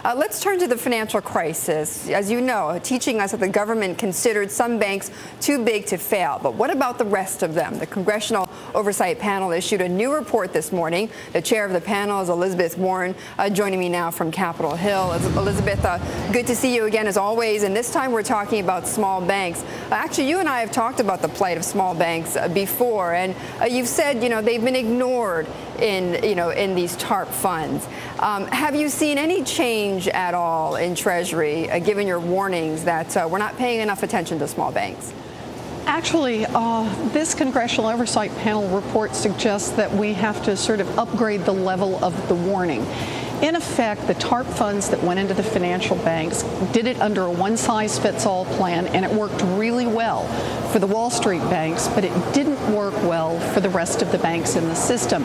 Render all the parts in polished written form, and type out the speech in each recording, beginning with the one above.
Let's turn to the financial crisis. As you know, teaching us that the government considered some banks too big to fail. But what about the rest of them? The Congressional Oversight Panel issued a new report this morning. The chair of the panel is Elizabeth Warren, joining me now from Capitol Hill. Elizabeth, good to see you again as always. And this time we're talking about small banks. Actually, you and I have talked about the plight of small banks before, and you've said, they've been ignored in these TARP funds. Have you seen any change at all in Treasury, given your warnings that we're not paying enough attention to small banks? Actually, this Congressional Oversight Panel report suggests that we have to sort of upgrade the level of the warning. In effect, the TARP funds that went into the financial banks did it under a one-size-fits-all plan, and it worked really well for the Wall Street banks, but it didn't work well for the rest of the banks in the system.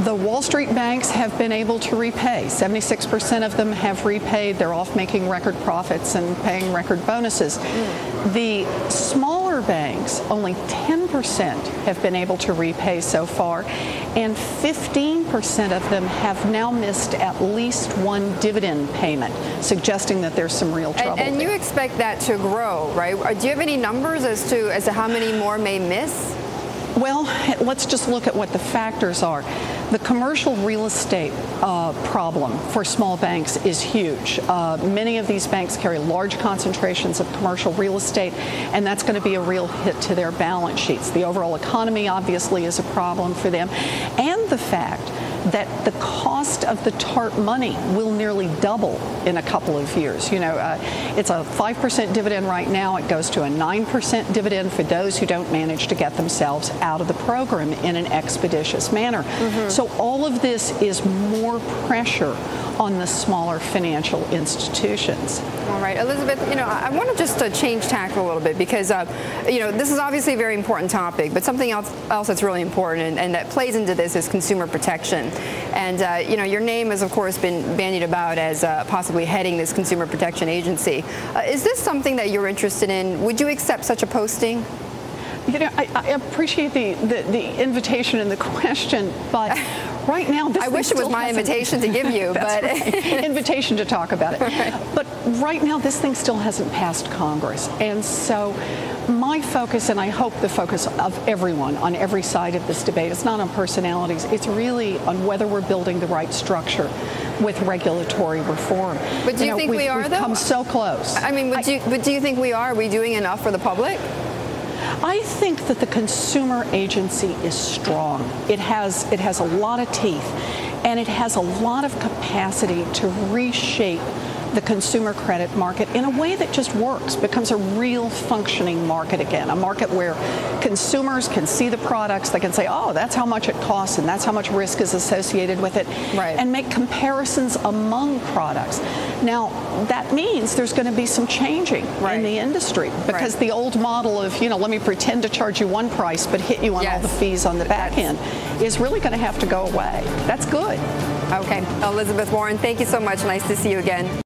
The Wall Street banks have been able to repay. 76% of them have repaid. They're off making record profits and paying record bonuses. The smaller banks, only 10% have been able to repay so far, and 15% of them have now missed at least one dividend payment, suggesting that there's some real trouble. And you expect that to grow, right? Do you have any numbers as to how many more may miss? Well, let's just look at what the factors are. The commercial real estate problem for small banks is huge. Many of these banks carry large concentrations of commercial real estate, and that's going to be a real hit to their balance sheets. The overall economy obviously is a problem for them, and the fact that the cost of the TARP money will nearly double in a couple of years. It's a 5% dividend right now. It goes to a 9% dividend for those who don't manage to get themselves out of the program in an expeditious manner. So all of this is more pressure on the smaller financial institutions. All right, Elizabeth, I want to just change tack a little bit because, this is obviously a very important topic, but something else that's really important and that plays into this is consumer protection. And, your name has, of course, been bandied about as possibly heading this consumer protection agency. Is this something that you're interested in? Would you accept such a posting? I appreciate the invitation and the question, but right now, I wish it was my invitation to give you, but invitation to talk about it. Right. But right now, this thing still hasn't passed Congress, and so my focus, and I hope the focus of everyone on every side of this debate, is not on personalities. It's really on whether we're building the right structure with regulatory reform. But do you think we are, though? We've come so close. I mean, but do you think we are? Are we doing enough for the public? I think that the consumer agency is strong. It has a lot of teeth, and it has a lot of capacity to reshape the consumer credit market in a way that just works, becomes a real functioning market again, a market where consumers can see the products, they can say, oh, that's how much it costs and that's how much risk is associated with it, right, and make comparisons among products. Now, that means there's going to be some changing in the industry, because the old model of, let me pretend to charge you one price but hit you on all the fees on the back end is really going to have to go away. That's good. Okay. Elizabeth Warren, thank you so much. Nice to see you again.